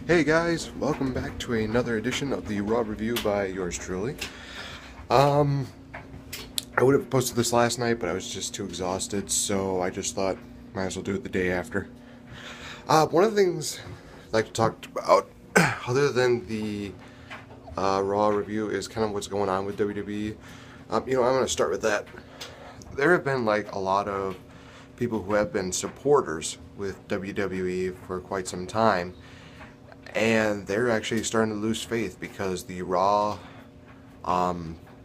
Hey guys, welcome back to another edition of the Raw Review by yours truly. Um, I would have posted this last night, but I was just too exhausted, so I just thought might as well do it the day after. One of the things I'd like to talk about, other than the Raw review, is kind of what's going on with WWE. I'm going to start with that. There have been like a lot of people who have been supporters with WWE for quite some time, and they're actually starting to lose faith because the Raw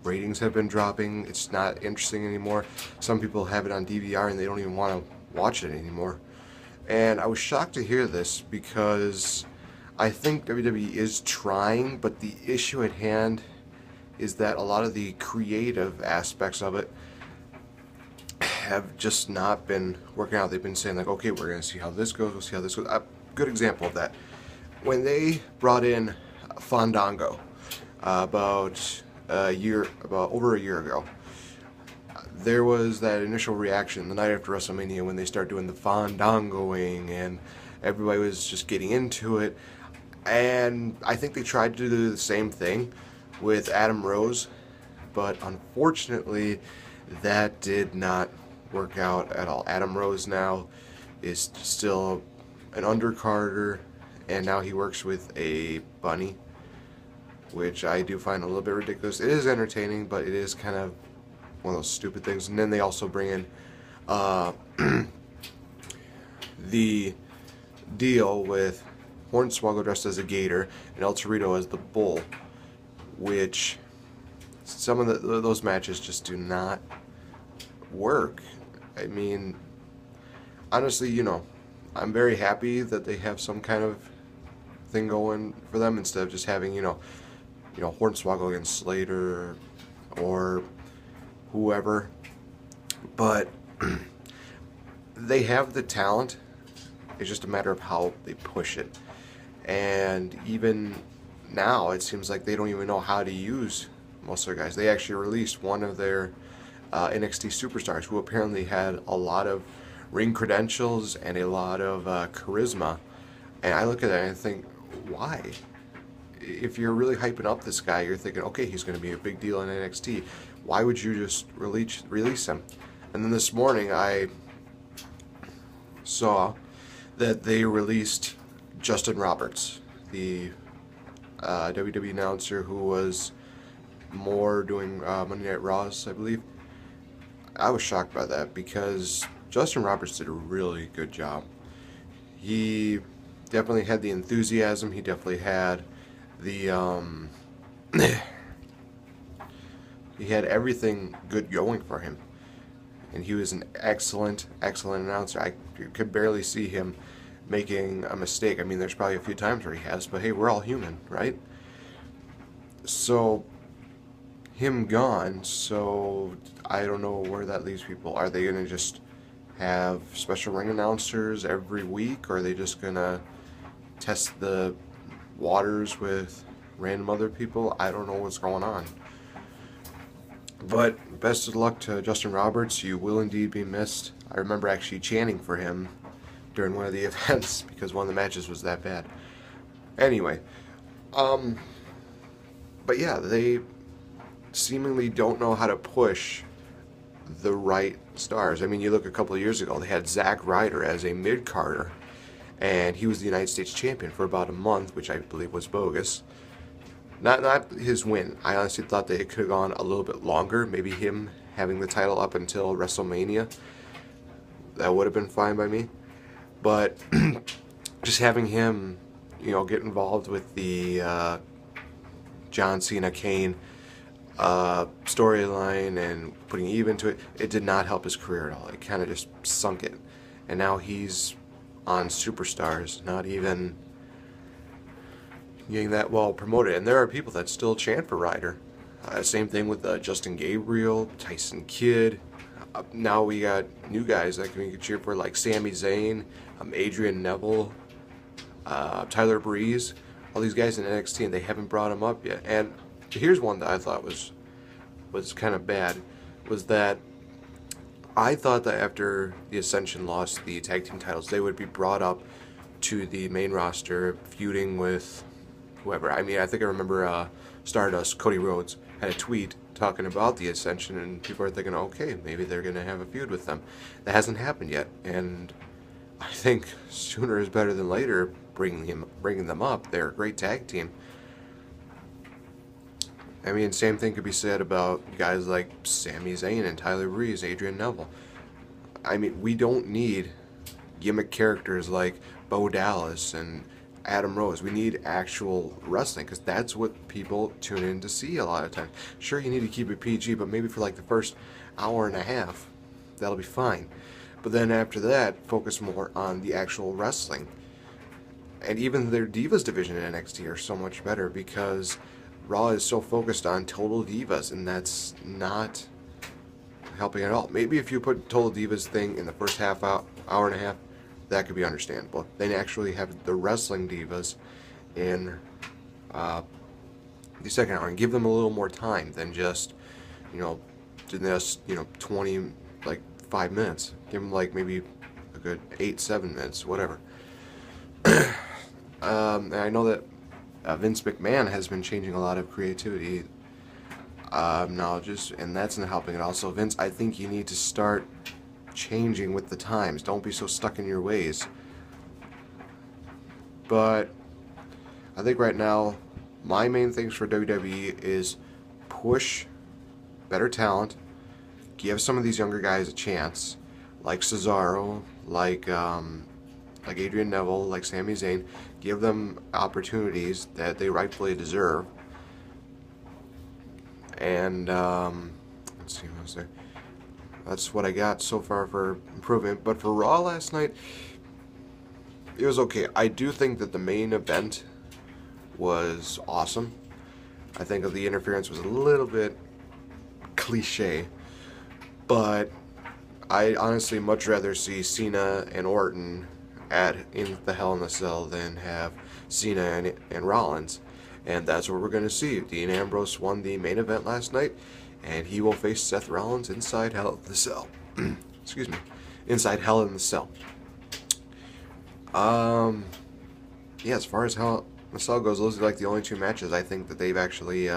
ratings have been dropping. It's not interesting anymore. Some people have it on DVR and they don't even want to watch it anymore. And I was shocked to hear this because I think WWE is trying, but the issue at hand is that a lot of the creative aspects of it have just not been working out. They've been saying like, okay, we're going to see how this goes, we'll see how this goes. A good example of that, when they brought in Fandango about over a year ago, there was that initial reaction the night after WrestleMania when they started doing the Fandangoing and everybody was just getting into it. And I think they tried to do the same thing with Adam Rose, but unfortunately that did not work out at all. Adam Rose now is still an undercarder, and now he works with a bunny, which I do find a little bit ridiculous. It is entertaining, but it is kind of one of those stupid things. And then they also bring in the deal with Hornswoggle dressed as a gator and El Torito as the bull, which some of those matches just do not work. I mean, honestly, I'm very happy that they have some kind of thing going for them instead of just having, Hornswoggle against Slater or whoever. But they have the talent. It's just a matter of how they push it. And even now, it seems like they don't even know how to use most of their guys. They actually released one of their NXT superstars who apparently had a lot of ring credentials and a lot of charisma. And I look at that and I think, why? If you're really hyping up this guy, you're thinking, okay, he's going to be a big deal in NXT. Why would you just release him? And then this morning I saw that they released Justin Roberts, the WWE announcer who was more doing Monday Night Raws, I believe. I was shocked by that because Justin Roberts did a really good job. He definitely had the enthusiasm. He definitely had the he had everything good going for him, and he was an excellent announcer. I could barely see him making a mistake. I mean, there's probably a few times where he has, but hey, we're all human, right? So him gone, so I don't know where that leaves people. Are they gonna just have special ring announcers every week, or are they just gonna test the waters with random other people? I don't know what's going on. But best of luck to Justin Roberts. You will indeed be missed. I remember actually chanting for him during one of the events because one of the matches was that bad. Anyway, but yeah, they seemingly don't know how to push the right stars. I mean, you look a couple of years ago, they had Zack Ryder as a mid-carder, and he was the United States champion for about a month, which I believe was bogus. Not his win. I honestly thought that it could have gone a little bit longer. Maybe him having the title up until WrestleMania. That would have been fine by me. But just having him, get involved with the John Cena Kane storyline and putting Eve into it, it did not help his career at all. It kind of just sunk it. And now he's on Superstars, not even getting that well promoted. And there are people that still chant for Ryder. Same thing with Justin Gabriel, Tyson Kidd. Now we got new guys that we can cheer for, like Sami Zayn, Adrian Neville, Tyler Breeze. All these guys in NXT, and they haven't brought him up yet. And here's one that I thought was kind of bad, was that I thought that after the Ascension lost the tag team titles, they would be brought up to the main roster, feuding with whoever. I mean, I think I remember Stardust, Cody Rhodes, had a tweet talking about the Ascension, and people are thinking, okay, maybe they're going to have a feud with them. That hasn't happened yet, and I think sooner is better than later bringing them up. They're a great tag team. I mean, same thing could be said about guys like Sami Zayn and Tyler Breeze, Adrian Neville. I mean, we don't need gimmick characters like Bo Dallas and Adam Rose. We need actual wrestling, because that's what people tune in to see a lot of times. Sure, you need to keep it PG, but maybe for like the first hour and a half, that'll be fine. But then after that, focus more on the actual wrestling. And even their Divas division in NXT are so much better, because Raw is so focused on Total Divas, and that's not helping at all. Maybe if you put Total Divas thing in the first half hour and a half, that could be understandable. Then actually have the wrestling divas in the second hour, and give them a little more time than just, just 5 minutes. Give them like maybe a good 8-7 minutes, whatever. And I know that Vince McMahon has been changing a lot of creativity knowledges, and that's not helping it. Also, Vince, I think you need to start changing with the times. Don't be so stuck in your ways. But I think right now my main things for WWE is push better talent, give some of these younger guys a chance, like Cesaro, like Adrian Neville, like Sami Zayn. Give them opportunities that they rightfully deserve. And let's see what was there. That's what I got so far for improvement. But for Raw last night, it was okay. I do think that the main event was awesome. I think the interference was a little bit cliche, but I honestly much rather see Cena and Orton in the Hell in the Cell than have Cena and Rollins. And that's what we're going to see. Dean Ambrose won the main event last night, and he will face Seth Rollins inside Hell in the Cell. Excuse me. Inside Hell in the Cell. Yeah, as far as Hell in the Cell goes, those are like the only two matches I think that they've actually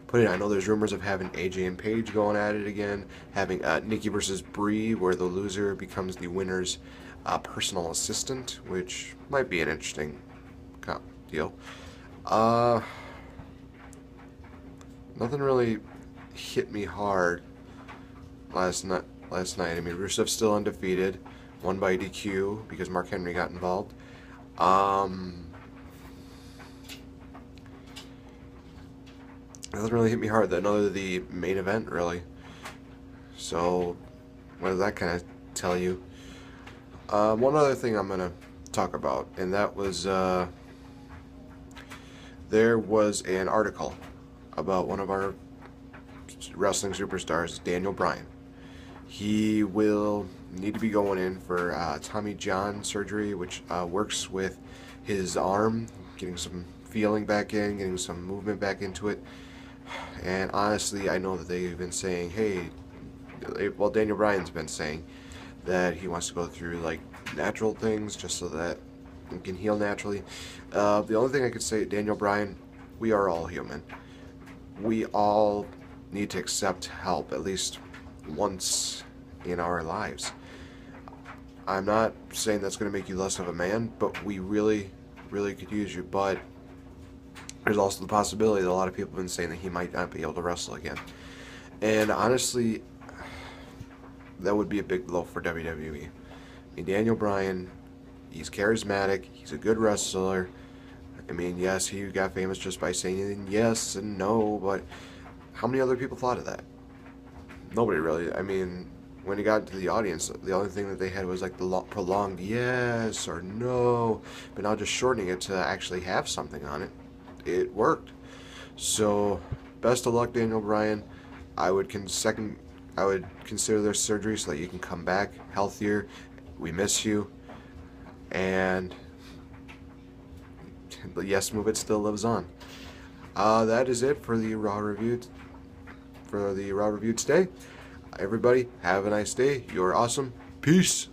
put in. I know there's rumors of having AJ and Paige going at it again, having Nikki versus Brie, where the loser becomes the winner's personal assistant, which might be an interesting deal. Nothing really hit me hard last night. I mean, Rusev's still undefeated, won by DQ because Mark Henry got involved. Nothing really hit me hard. Other the main event, really. So, what does that kind of tell you? One other thing I'm gonna talk about, and that was there was an article about one of our wrestling superstars, Daniel Bryan. He will need to be going in for Tommy John surgery, which works with his arm, getting some feeling back in, getting some movement back into it. And honestly, I know that they've been saying, hey, well, Daniel Bryan's been saying that he wants to go through like natural things just so that he can heal naturally. The only thing I could say, Daniel Bryan, we are all human. We all need to accept help at least once in our lives. I'm not saying that's going to make you less of a man, but we really, really could use you. But there's also the possibility that a lot of people have been saying that he might not be able to wrestle again. And honestly, that would be a big blow for WWE. I mean, Daniel Bryan, he's charismatic, he's a good wrestler. I mean, yes, he got famous just by saying yes and no, but how many other people thought of that? Nobody really. I mean, when he got into the audience, the only thing that they had was like the prolonged yes or no, but now just shortening it to actually have something on it, it worked. So, best of luck, Daniel Bryan. I would consider this surgery so that you can come back healthier. We miss you. And the yes movement still lives on. That is it for the Raw review. Today. Everybody, have a nice day. You're awesome. Peace.